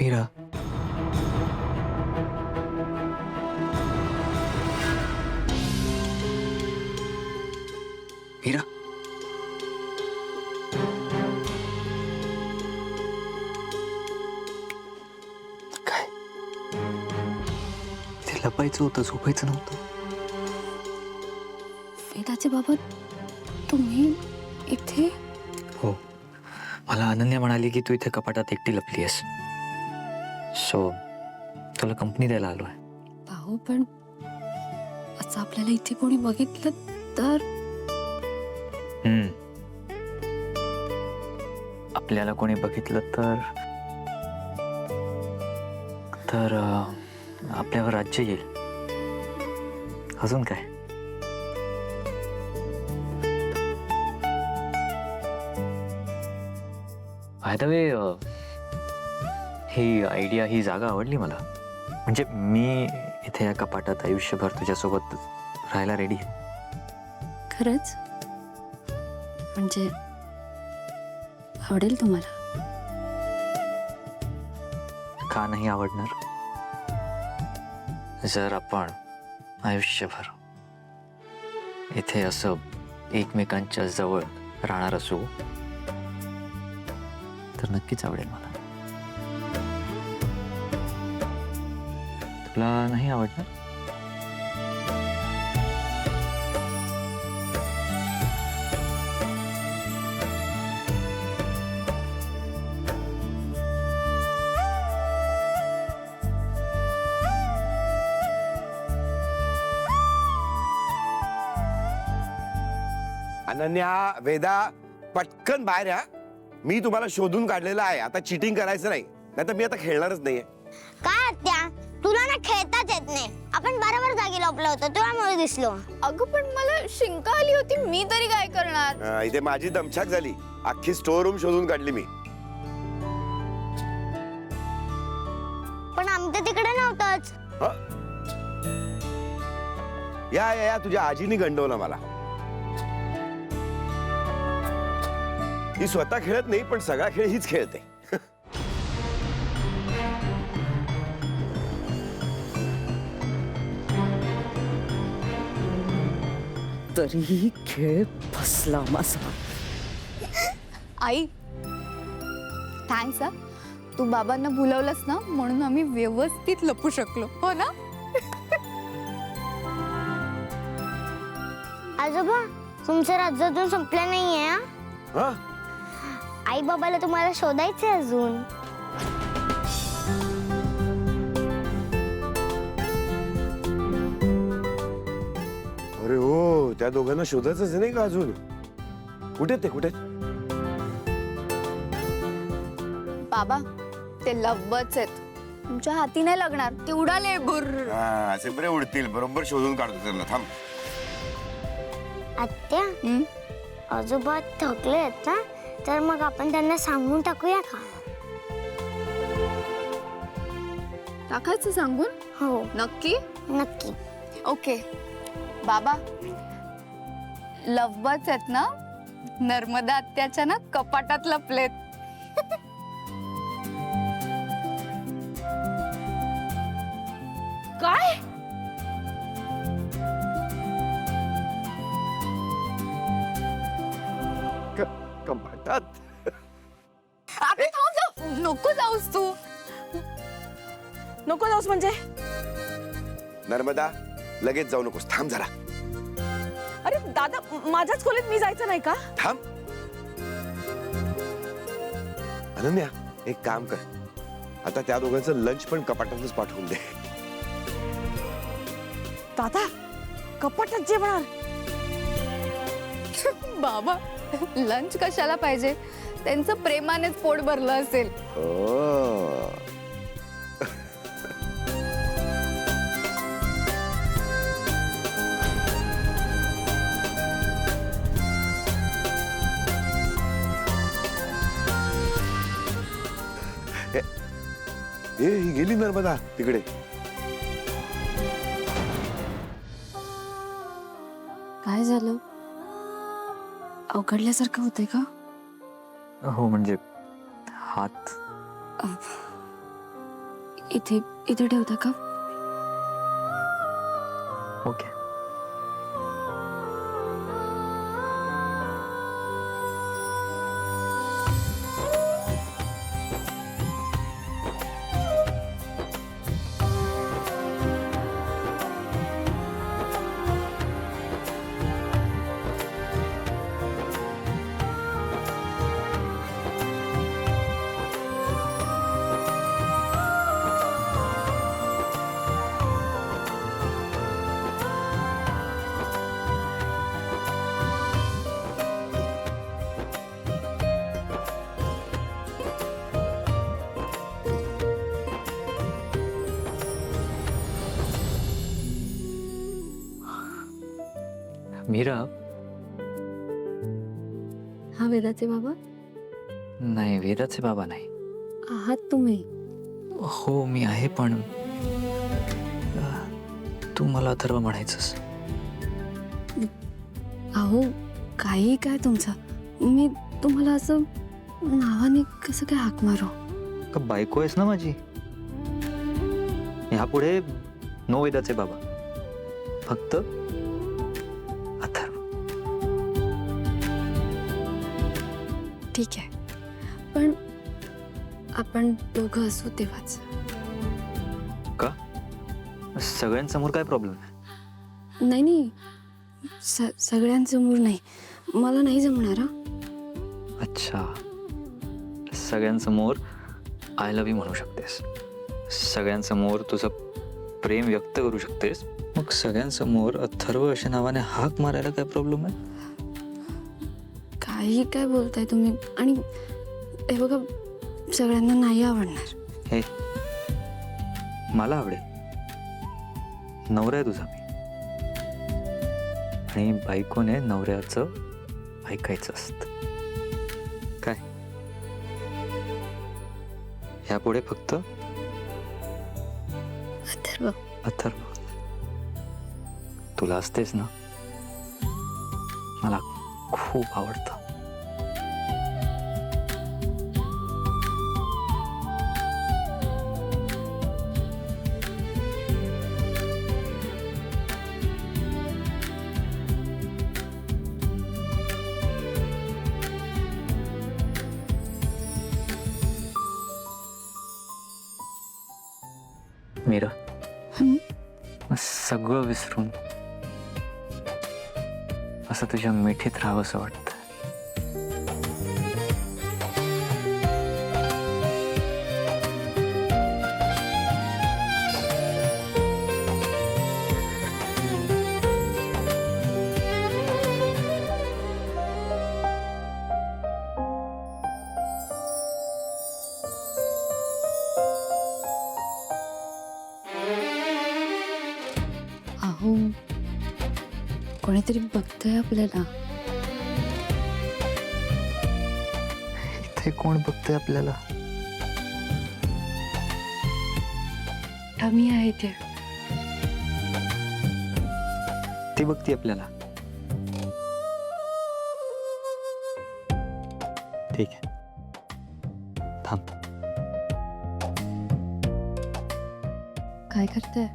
मीरा, मीरा, काय इथे लपायचं होतं, झोपायचं नव्हतं. वेदाचे बाबा, तुम्ही इथे? हो, मला अनन्या म्हणाली की तू इथे कपाटात एकटी लपलीयस, सो तुला कंपनी द्यायला आलोय. भाऊ, पण असं आपल्याला इथे कोणी बघितलं तर? आपल्याला कोणी बघितलं तर तर आपल्यावर राज्य येईल. अजून काय? बाय द वे, ही आयडिया, ही जागा आवडली मला. म्हणजे मी इथे या कपाटात आयुष्यभर तुझ्यासोबत राहायला रेडी आहे. खरंच? म्हणजे आवडेल तुम्हाला? का नाही आवडणार? जर आपण आयुष्यभर इथे असं एकमेकांच्या जवळ राहणार असू तर नक्कीच आवडेल मला. तुला नाही आवडणार? अनन्या, वेदा, पटकन बाहेर या. मी तुम्हाला शोधून काढलेलं आहे. आता चिटिंग करायचं नाही, नाहीतर मी आता खेळणारच नाहीये. काय आत्या, तुला ना खेळताच येत नाही. आपण बरोबर जागी लपलो होतो, तुझ्यामुळे दिसलो. अगं पण मला शिंका आली होती, मी तरी काय करणार? इथे माझी दमछाक झाली. अख्खी स्टोर रूम शोधून काढली मी. पण आमच्या तिकडे नव्हतंच. या या या, तुझ्या आजीनी गंडवलं मला. ही स्वतः खेळत नाही, पण सगळा खेळ हीच खेळते. तरीही खेळ फसला माझा. आई थँक्स हा, तू बाबांना बोलवलंस ना, म्हणून आम्ही व्यवस्थित लपू शकलो, हो ना? आजोबा, तुमचं राज्य अजून संपलं नाहीये. हा? आई बाबाला तुम्हाला शोधायचंय अजून. अरे हो, त्या दोघांना शोधायचंच नाही का अजून? कुठे ते, कुठे? बाबा, ते लव्वच आहेत, तुमच्या हाती नाही लागणार. ते उडाले बुर्र. असे बरे उडतील. बरोबर शोधून काढतो त्यांना. थांब. आत्या, आजोबा थकले आहेत ना, तर मग आपण त्यांना सांगून टाकूया का? टाकायचं सांगून? हो, नक्की? नक्की. ओके बाबा, लव्वच आहेत ना, नर्मदा आत्याच्या ना कपाटात लपलेत. काय? कपाटात? अरे थांब ना, नको जाऊस तू. नको जाऊस म्हणजे? नर्मदा, लगेच जाऊ नकोस. थांब जरा. अरे दादा, माझ्याच खोलीत मी जायचं नाही का? थांब. अनन्या, एक काम कर. आता त्या दोघांचं लंच पण कपाटातच पाठवून दे. दादा, कपाटात जेवणार? बाबा, लंच कशाला पाहिजे? त्यांचं प्रेमानेच पोट भरलं असेल. ओ. ही गेली नर्मदा तिकडे. काय झालं? अवघडल्यासारखं होतंय का? हो, म्हणजे हात. इथे इथे ठेवता का? ओके. मीरा. हा वेदाचे बाबा नाही, वेदाचे बाबा नाही. आहात तुम्ही. हो मी आहे, पण तू मला अथर्व म्हणायचंस. अहो काही काय तुमचं, मी तुम्हाला असं नावाने कसं काय हाक मारू? का बायको आहेस ना माझी. ह्यापुढे नो वेदाचे बाबा, फक्त अथर्व. ठीक आहे, पण आपण दोघं असू तेव्हाच. का? सगळ्यांसमोर काय प्रॉब्लेम आहे? नाही नाही, सगळ्यांसमोर नाही, मला नाही जमणार. हा अच्छा, सगळ्यांसमोर आय लव्ह यू म्हणू शकतेस, सगळ्यांसमोर तुझं प्रेम व्यक्त करू शकतेस, मग सगळ्यांसमोर अथर्व अशा नावाने हाक मारायला काय प्रॉब्लेम आहे? काही काय बोलताय तुम्ही? आणि हे बघा, सगळ्यांना नाही आवडणार. हे मला आवडेल. नवरा आहे तुझा मी, आणि बायकोने नवऱ्याचं ऐकायचं असतं. काय ह्यापुढे फक्त अथर्व. अथर्व. तुला असतेस ना, मला खूप आवडतं. मीरा, हं? सगळं विसरून असं तुझ्या मिठीत राहावंसं वाटतं. अहो कोणीतरी बघतोय आपल्याला. इथे कोण बघतोय आपल्याला? मी आहे ते. ती बघती आपल्याला. ठीक आहे, थांब. काय करते?